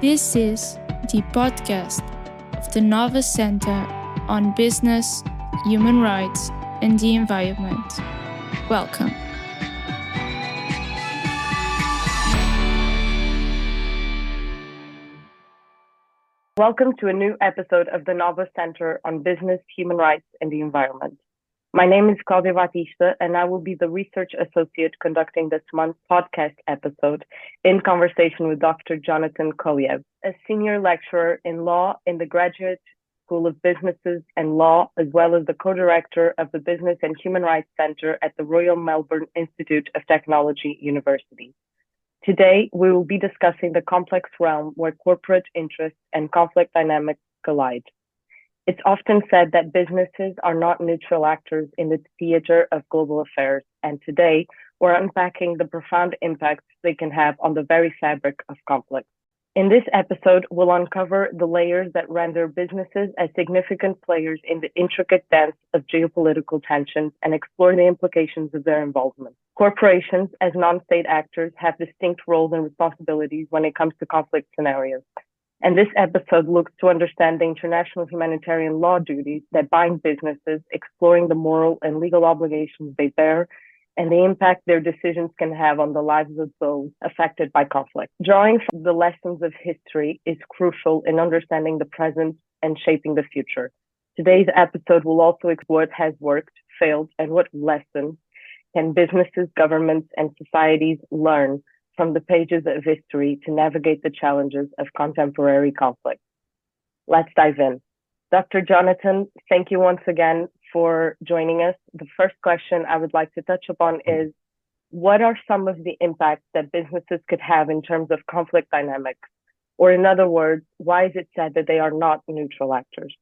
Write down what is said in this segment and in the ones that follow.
This is the podcast of the Nova Center on Business, Human Rights, and the Environment. Welcome. Welcome to a new episode of the Nova Center on Business, Human Rights, and the Environment. My name is Claudia Baptista, and I will be the research associate conducting this month's podcast episode in conversation with Dr. Jonathan Kolieb, a senior lecturer in law in the Graduate School of Businesses and Law, as well as the co-director of the Business and Human Rights Center at the Royal Melbourne Institute of Technology, University. Today, we will be discussing the complex realm where corporate interests and conflict dynamics collide. It's often said that businesses are not neutral actors in the theater of global affairs, and today we're unpacking the profound impacts they can have on the very fabric of conflict. In this episode, we'll uncover the layers that render businesses as significant players in the intricate dance of geopolitical tensions and explore the implications of their involvement. Corporations, as non-state actors, have distinct roles and responsibilities when it comes to conflict scenarios. And this episode looks to understand the international humanitarian law duties that bind businesses, exploring the moral and legal obligations they bear, and the impact their decisions can have on the lives of those affected by conflict. Drawing from the lessons of history is crucial in understanding the present and shaping the future. Today's episode will also explore what has worked, failed, and what lessons can businesses, governments, and societies learn from the pages of history to navigate the challenges of contemporary conflict. Let's dive in. Dr. Jonathan, thank you once again for joining us. The first question I would like to touch upon is, what are some of the impacts that businesses could have in terms of conflict dynamics? Or in other words, why is it said that they are not neutral actors?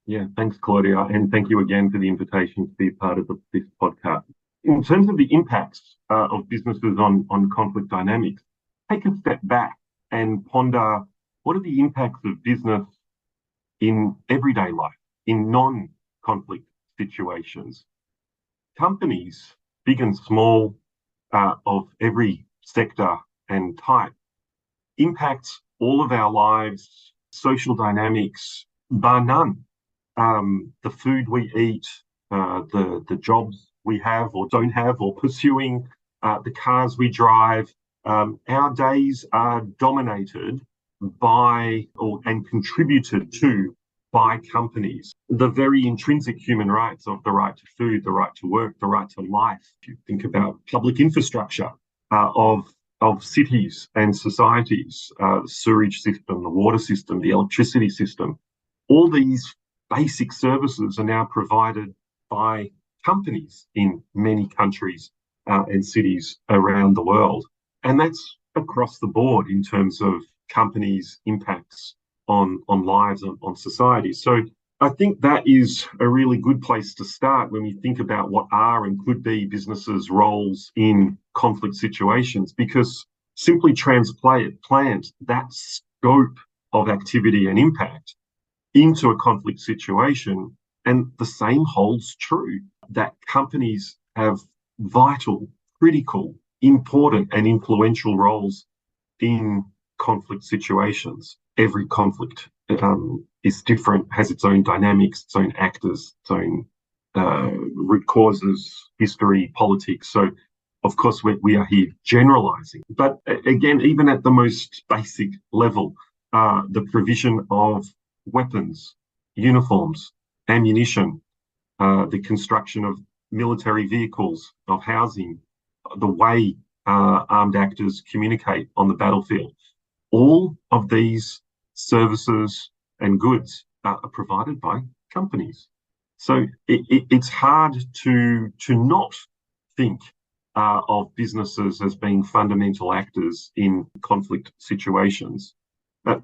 Yeah, thanks, Claudia. And thank you again for the invitation to be part of this podcast. In terms of the impacts of businesses on conflict dynamics, take a step back and ponder what are the impacts of business in everyday life, in non-conflict situations. Companies, big and small, of every sector and type, impacts all of our lives, social dynamics, bar none. The food we eat, the jobs we have or don't have or pursuing, the cars we drive. Our days are dominated by and contributed to by companies. The very intrinsic human rights of the right to food, the right to work, the right to life. If you think about public infrastructure of cities and societies, the sewerage system, the water system, the electricity system, all these basic services are now provided by companies in many countries and cities around the world. And that's across the board in terms of companies' impacts on lives, on society. So I think that is a really good place to start when we think about what are and could be businesses' roles in conflict situations, because simply plant that scope of activity and impact into a conflict situation. And the same holds true, that companies have vital, critical, important, and influential roles in conflict situations. Every conflict is different, has its own dynamics, its own actors, its own root causes, history, politics. So, of course, we are here generalizing. But again, even at the most basic level, the provision of weapons, uniforms, ammunition, the construction of military vehicles, of housing, the way armed actors communicate on the battlefield. All of these services and goods are provided by companies. So it's hard to not think of businesses as being fundamental actors in conflict situations.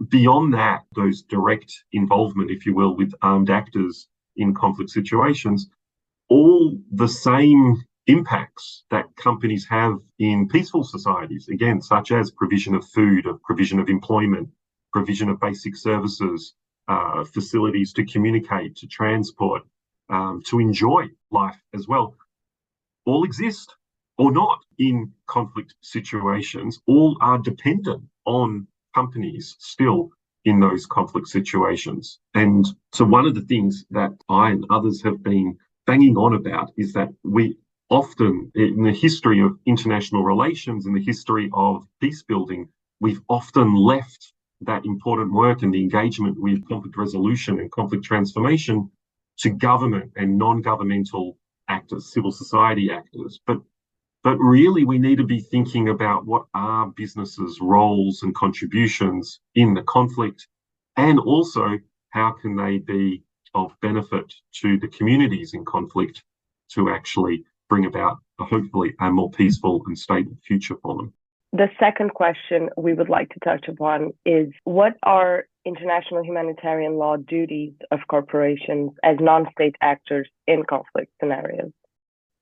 Beyond that, those direct involvement, if you will, with armed actors in conflict situations, all the same impacts that companies have in peaceful societies, again, such as provision of food, provision of employment, provision of basic services, facilities to communicate, to transport, to enjoy life as well, all exist or not in conflict situations. All are dependent on companies still in those conflict situations. And so one of the things that I and others have been banging on about is that we often, in the history of international relations, in the history of peace building, we've often left that important work and the engagement with conflict resolution and conflict transformation to government and non-governmental actors, civil society actors. But really, we need to be thinking about what are businesses' roles and contributions in the conflict, and also how can they be of benefit to the communities in conflict to actually bring about, hopefully, a more peaceful and stable future for them. The second question we would like to touch upon is, what are international humanitarian law duties of corporations as non-state actors in conflict scenarios?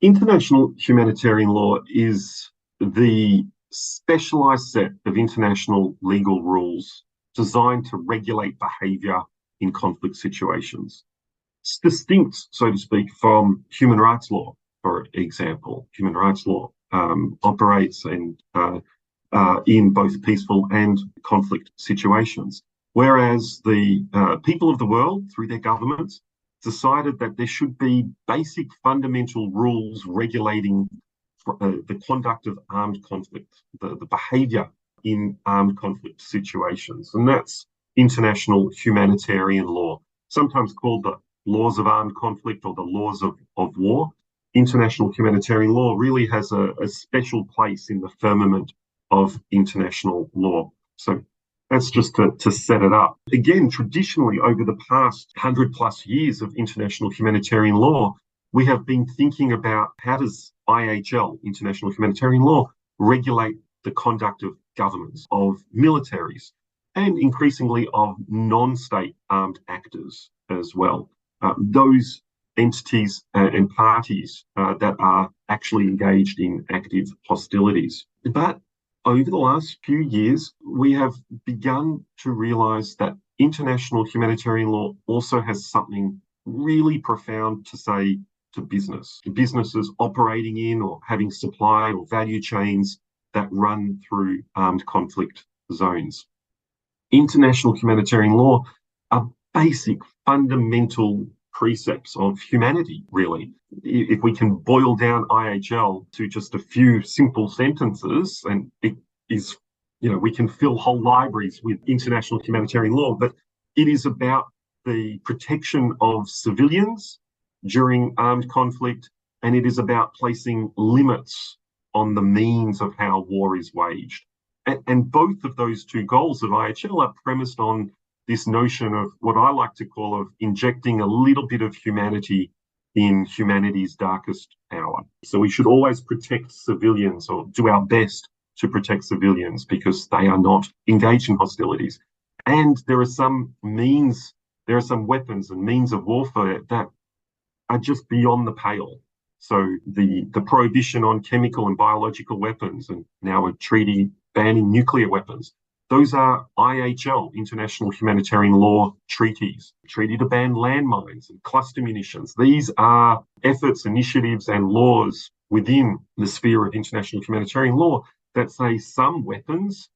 International humanitarian law is the specialized set of international legal rules designed to regulate behavior in conflict situations. It's distinct, so to speak, from human rights law, for example. Human rights law operates in both peaceful and conflict situations, whereas the people of the world, through their governments, decided that there should be basic fundamental rules regulating the conduct of armed conflict, the behavior in armed conflict situations. And that's international humanitarian law, sometimes called the laws of armed conflict or the laws of war. International humanitarian law really has a special place in the firmament of international law. So that's just to set it up. Again, traditionally, over the past 100+ years of international humanitarian law, we have been thinking about how does IHL, international humanitarian law, regulate the conduct of governments, of militaries, and increasingly of non-state armed actors as well. Those entities and parties that are actually engaged in active hostilities. But over the last few years, we have begun to realize that international humanitarian law also has something really profound to say to businesses operating in or having supply or value chains that run through armed conflict zones. International humanitarian law are basic, fundamental precepts of humanity, really. If we can boil down IHL to just a few simple sentences, and it is, we can fill whole libraries with international humanitarian law, but it is about the protection of civilians during armed conflict, and it is about placing limits on the means of how war is waged. And both of those two goals of IHL are premised on this notion of what I like to call of injecting a little bit of humanity in humanity's darkest hour. So we should always protect civilians, or do our best to protect civilians, because they are not engaged in hostilities. And there are some weapons and means of warfare that are just beyond the pale. So the prohibition on chemical and biological weapons, and now a treaty banning nuclear weapons, those are IHL, international humanitarian law treaties. Treaty to ban landmines and cluster munitions. These are efforts, initiatives, and laws within the sphere of international humanitarian law that say some weapons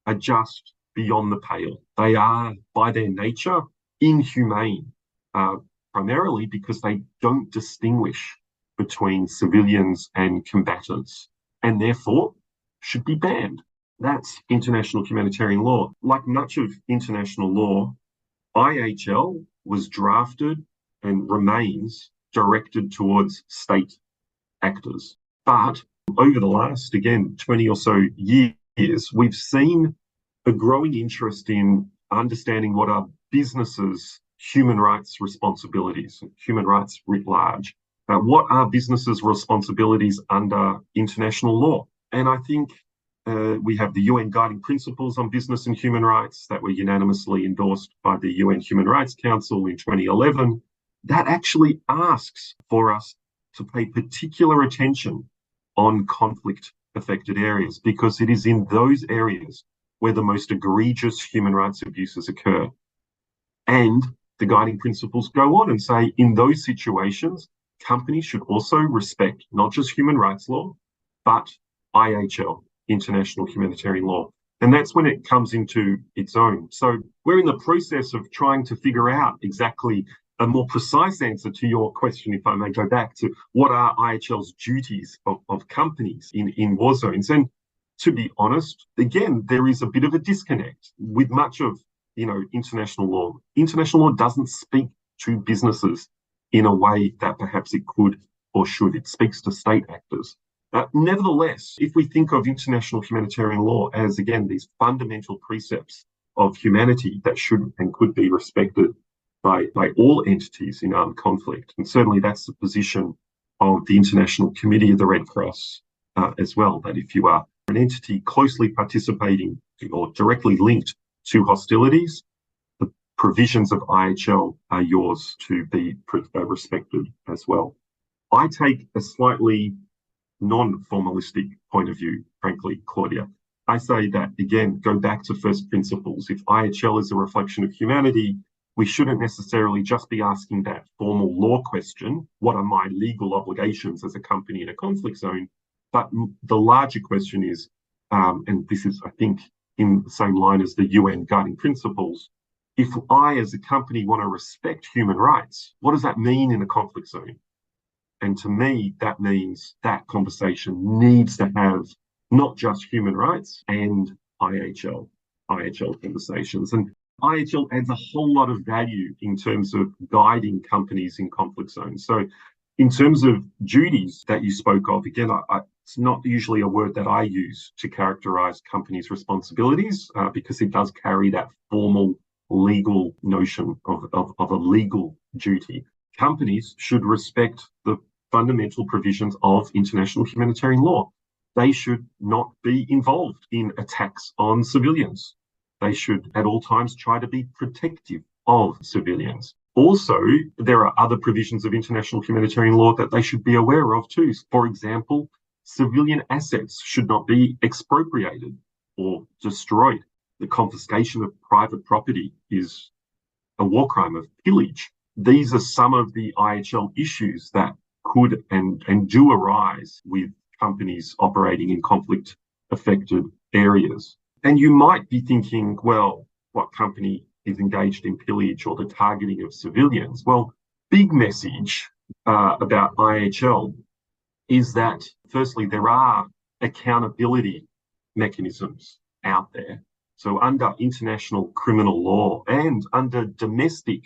are just beyond the pale. They are, by their nature, inhumane, primarily because they don't distinguish between civilians and combatants, and therefore should be banned. That's international humanitarian law. Like much of international law, IHL was drafted and remains directed towards state actors. But over the last, 20 or so years, we've seen a growing interest in understanding what are businesses' human rights responsibilities, human rights writ large. What are businesses' responsibilities under international law? And I think we have the UN Guiding Principles on Business and Human Rights that were unanimously endorsed by the UN Human Rights Council in 2011. That actually asks for us to pay particular attention on conflict-affected areas, because it is in those areas where the most egregious human rights abuses occur. And the guiding principles go on and say, in those situations, companies should also respect not just human rights law, but IHL, international humanitarian law. And that's when it comes into its own. So we're in the process of trying to figure out exactly a more precise answer to your question, if I may go back to what are IHL's duties of companies in war zones. And to be honest, again, there is a bit of a disconnect with much of, international law. International law doesn't speak to businesses in a way that perhaps it could or should. It speaks to state actors. Nevertheless, if we think of international humanitarian law as, again, these fundamental precepts of humanity that should and could be respected by all entities in armed conflict, and certainly that's the position of the International Committee of the Red Cross as well, that if you are an entity closely participating or directly linked to hostilities, the provisions of IHL are yours to be respected as well. I take a slightly non-formalistic point of view, frankly, Claudia. I say that, again, go back to first principles. If IHL is a reflection of humanity, we shouldn't necessarily just be asking that formal law question, what are my legal obligations as a company in a conflict zone? But the larger question is, and this is, I think, in the same line as the UN guiding principles, if I as a company want to respect human rights, what does that mean in a conflict zone? And to me, that means that conversation needs to have not just human rights and IHL conversations. And IHL adds a whole lot of value in terms of guiding companies in conflict zones. So in terms of duties that you spoke of, again, it's not usually a word that I use to characterize companies' responsibilities because it does carry that formal legal notion of a legal duty. Companies should respect the fundamental provisions of international humanitarian law. They should not be involved in attacks on civilians. They should at all times try to be protective of civilians. Also, there are other provisions of international humanitarian law that they should be aware of too. For example, civilian assets should not be expropriated or destroyed. The confiscation of private property is a war crime of pillage. These are some of the IHL issues that could and do arise with companies operating in conflict-affected areas. And you might be thinking, well, what company is engaged in pillage or the targeting of civilians? Well, big message about IHL is that, firstly, there are accountability mechanisms out there. So under international criminal law and under domestic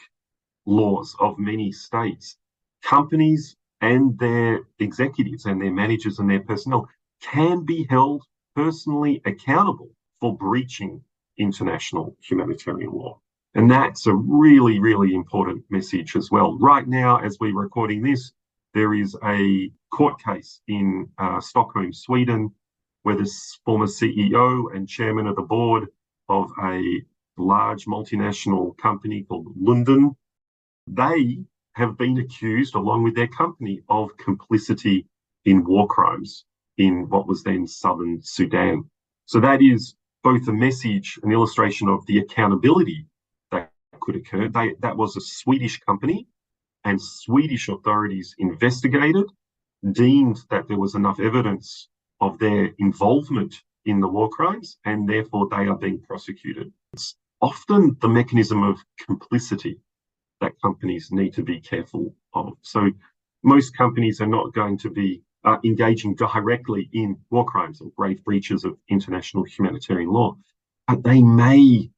laws of many states, companies and their executives and their managers and their personnel can be held personally accountable for breaching international humanitarian law. And that's a really, really important message as well. Right now, as we're recording this, there is a court case in Stockholm, Sweden, where the former CEO and chairman of the board of a large multinational company called Lundin, they have been accused, along with their company, of complicity in war crimes in what was then southern Sudan. So that is both a message, an illustration of the accountability that could occur. That was a Swedish company, and Swedish authorities investigated, deemed that there was enough evidence of their involvement in the war crimes, and therefore they are being prosecuted. It's often the mechanism of complicity that companies need to be careful of. So most companies are not going to be engaging directly in war crimes or grave breaches of international humanitarian law, but they may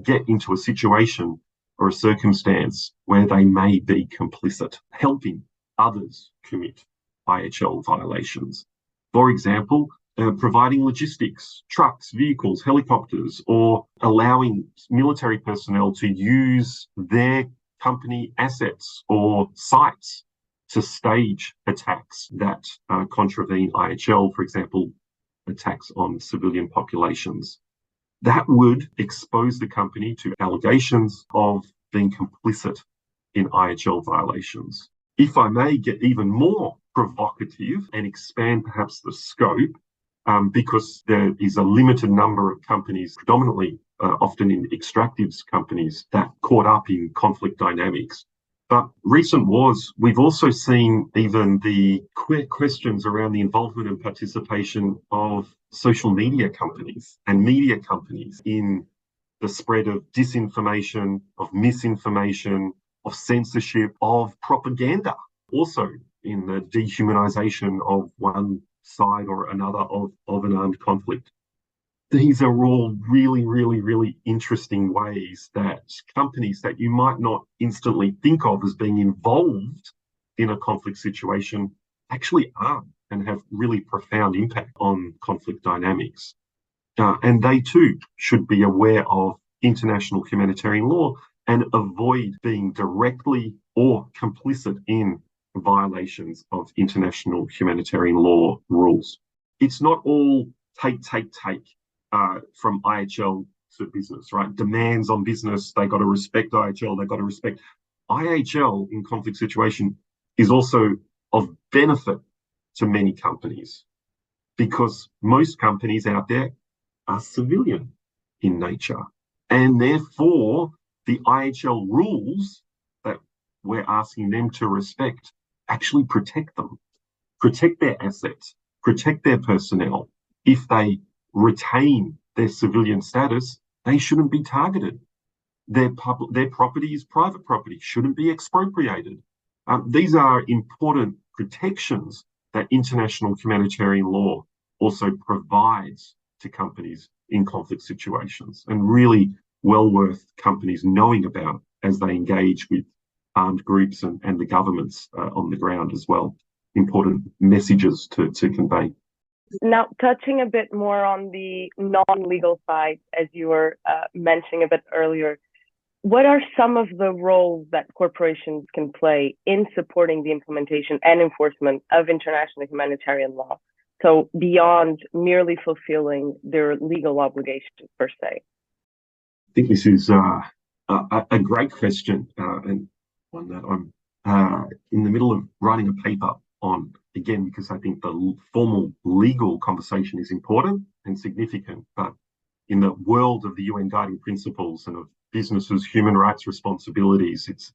get into a situation or a circumstance where they may be complicit, helping others commit IHL violations. For example, providing logistics, trucks, vehicles, helicopters, or allowing military personnel to use their company assets or sites to stage attacks that contravene IHL, for example, attacks on civilian populations. That would expose the company to allegations of being complicit in IHL violations. If I may get even more provocative and expand perhaps the scope, because there is a limited number of companies, predominantly often in extractives companies, that caught up in conflict dynamics. But recent wars, we've also seen even the questions around the involvement and participation of social media companies and media companies in the spread of disinformation, of misinformation, of censorship, of propaganda, also in the dehumanization of one side or another of an armed conflict. These are all really, really, really interesting ways that companies that you might not instantly think of as being involved in a conflict situation actually are and have really profound impact on conflict dynamics. And they too should be aware of international humanitarian law and avoid being directly or complicit in violations of international humanitarian law rules. It's not all take from IHL to business, right? Demands on business, they got to respect IHL, they got to respect. IHL in conflict situation is also of benefit to many companies because most companies out there are civilian in nature. And therefore, the IHL rules that we're asking them to respect actually protect them, protect their assets, protect their personnel. If they retain their civilian status, they shouldn't be targeted. Their property is private property, shouldn't be expropriated. These are important protections that international humanitarian law also provides to companies in conflict situations, and really well worth companies knowing about as they engage with armed groups and the governments on the ground as well. Important messages to convey. Now, touching a bit more on the non-legal side, as you were mentioning a bit earlier, what are some of the roles that corporations can play in supporting the implementation and enforcement of international humanitarian law? So beyond merely fulfilling their legal obligations per se. I think this is a great question and one that I'm in the middle of writing a paper on, again, because I think the formal legal conversation is important and significant, but in the world of the UN Guiding Principles and of businesses' human rights responsibilities, it's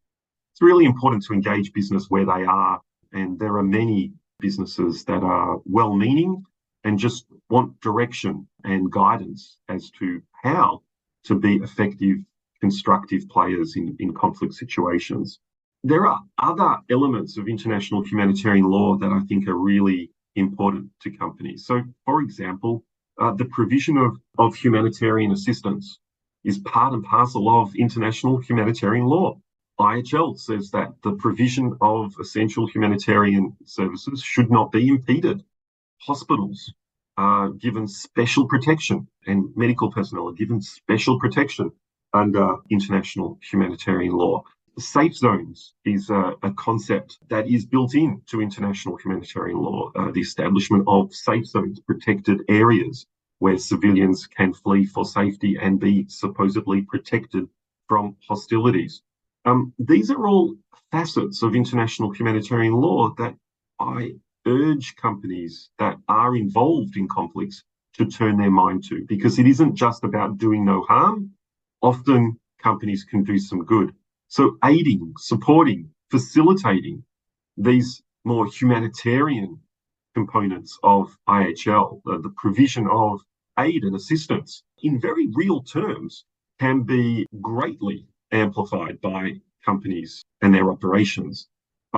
really important to engage business where they are. And there are many businesses that are well-meaning and just want direction and guidance as to how to be effective, constructive players in conflict situations. There are other elements of international humanitarian law that I think are really important to companies. So, for example, the provision of humanitarian assistance is part and parcel of international humanitarian law. IHL says that the provision of essential humanitarian services should not be impeded. Hospitals are given special protection and medical personnel are given special protection under international humanitarian law. Safe zones is a concept that is built into international humanitarian law, the establishment of safe zones, protected areas where civilians can flee for safety and be supposedly protected from hostilities. These are all facets of international humanitarian law that I urge companies that are involved in conflicts to turn their mind to, because it isn't just about doing no harm. Often companies can do some good. So aiding, supporting, facilitating these more humanitarian components of IHL, the provision of aid and assistance in very real terms can be greatly amplified by companies and their operations.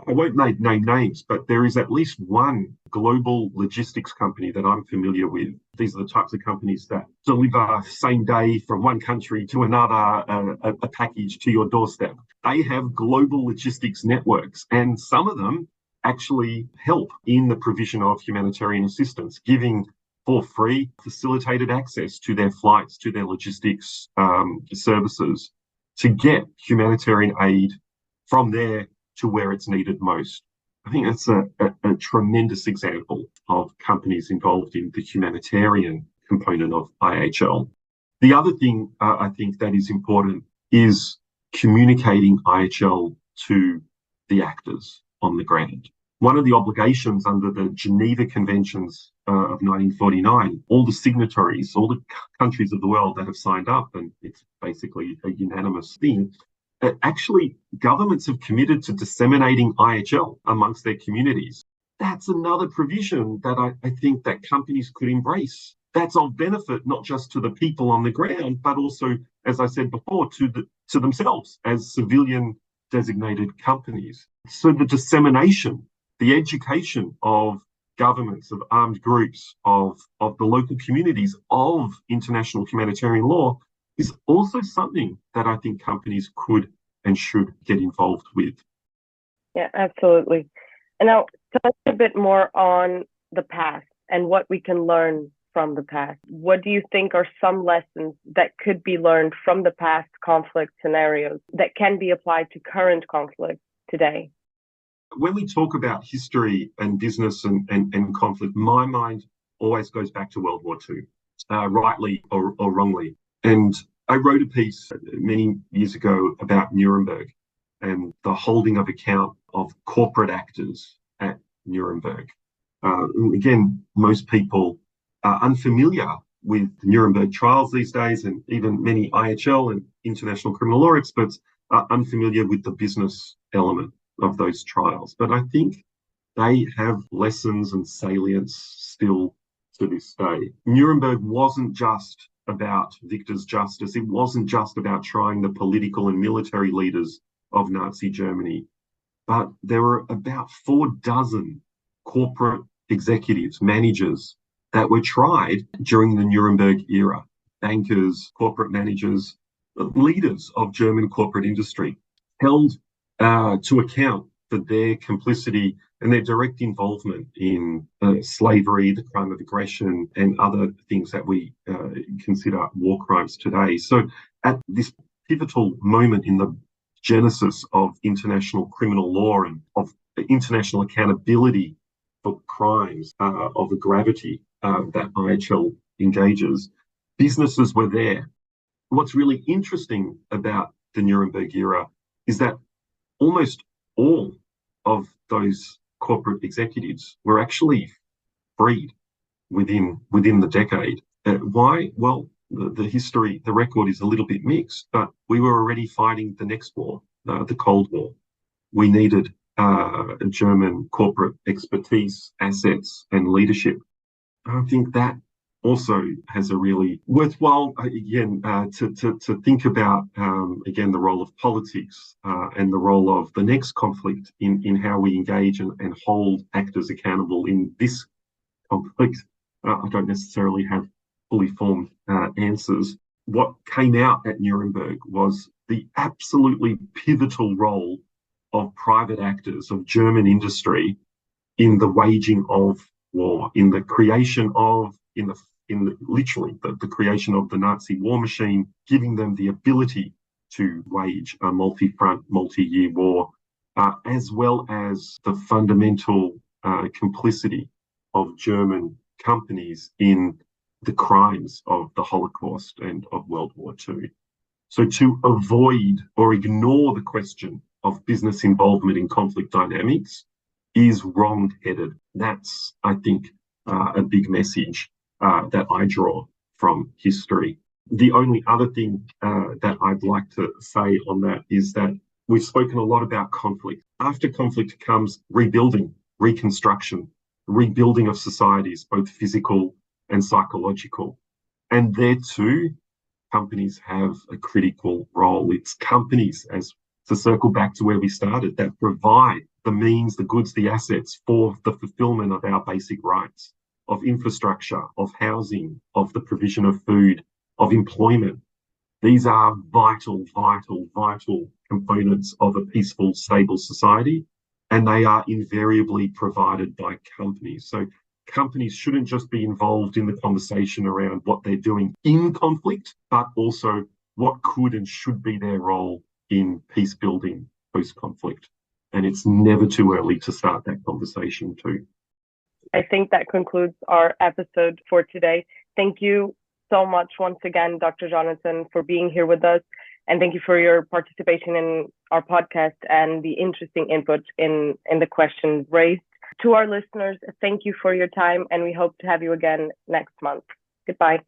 I won't name names, but there is at least one global logistics company that I'm familiar with. These are the types of companies that deliver same day from one country to another, a package to your doorstep. They have global logistics networks, and some of them actually help in the provision of humanitarian assistance, giving for free facilitated access to their flights, to their logistics services to get humanitarian aid from there to where it's needed most. I think that's a tremendous example of companies involved in the humanitarian component of IHL. The other thing I think that is important is communicating IHL to the actors on the ground. One of the obligations under the Geneva Conventions of 1949, all the signatories, all the countries of the world that have signed up, and it's basically a unanimous thing, actually governments have committed to disseminating IHL amongst their communities. That's another provision that I think that companies could embrace that's of benefit not just to the people on the ground, but also, as I said before, to themselves as civilian designated companies. So the dissemination, the education of governments, of armed groups, of the local communities, of international humanitarian law is also something that I think companies could and should get involved with. Yeah, absolutely. And now touch a bit more on the past and what we can learn from the past. What do you think are some lessons that could be learned from the past conflict scenarios that can be applied to current conflict today? When we talk about history and business and conflict, my mind always goes back to World War II, rightly or wrongly. And I wrote a piece many years ago about Nuremberg and the holding of account of corporate actors at Nuremberg. Again, most people are unfamiliar with the Nuremberg trials these days, and even many IHL and international criminal law experts are unfamiliar with the business element of those trials. But I think they have lessons and salience still to this day. Nuremberg wasn't just about victor's justice. It wasn't just about trying the political and military leaders of Nazi Germany, but there were about 4 dozen corporate executives, managers that were tried during the Nuremberg era. Bankers, corporate managers, leaders of German corporate industry held to account for their complicity and their direct involvement in slavery, the crime of aggression, and other things that we consider war crimes today. So at this pivotal moment in the genesis of international criminal law and of international accountability for crimes of the gravity that IHL engages, businesses were there. What's really interesting about the Nuremberg era is that almost all of those corporate executives were actually freed within the decade. Why? Well, the history, the record is a little bit mixed, but we were already fighting the next war, the Cold War. We needed German corporate expertise, assets, and leadership. I think that also has a really worthwhile, again, to think about, again, the role of politics and the role of the next conflict in how we engage and hold actors accountable in this conflict. I don't necessarily have fully formed answers. What came out at Nuremberg was the absolutely pivotal role of private actors, of German industry, in the waging of war, in the creation of, literally the creation of the Nazi war machine, giving them the ability to wage a multi-front, multi-year war, as well as the fundamental complicity of German companies in the crimes of the Holocaust and of World War II. So to avoid or ignore the question of business involvement in conflict dynamics is wrong-headed. That's, I think, a big message that I draw from history. The only other thing that I'd like to say on that is that we've spoken a lot about conflict. After conflict comes rebuilding, reconstruction, rebuilding of societies, both physical and psychological. And there too, companies have a critical role. It's companies, as to circle back to where we started, that provide the means, the goods, the assets for the fulfillment of our basic rights, of infrastructure, of housing, of the provision of food, of employment. These are vital components of a peaceful, stable society, and they are invariably provided by companies. So companies shouldn't just be involved in the conversation around what they're doing in conflict, but also what could and should be their role in peace building post-conflict. And it's never too early to start that conversation too. I think that concludes our episode for today. Thank you so much once again, Dr. Jonathan, for being here with us. And thank you for your participation in our podcast and the interesting input in the questions raised. To our listeners, thank you for your time, and we hope to have you again next month. Goodbye.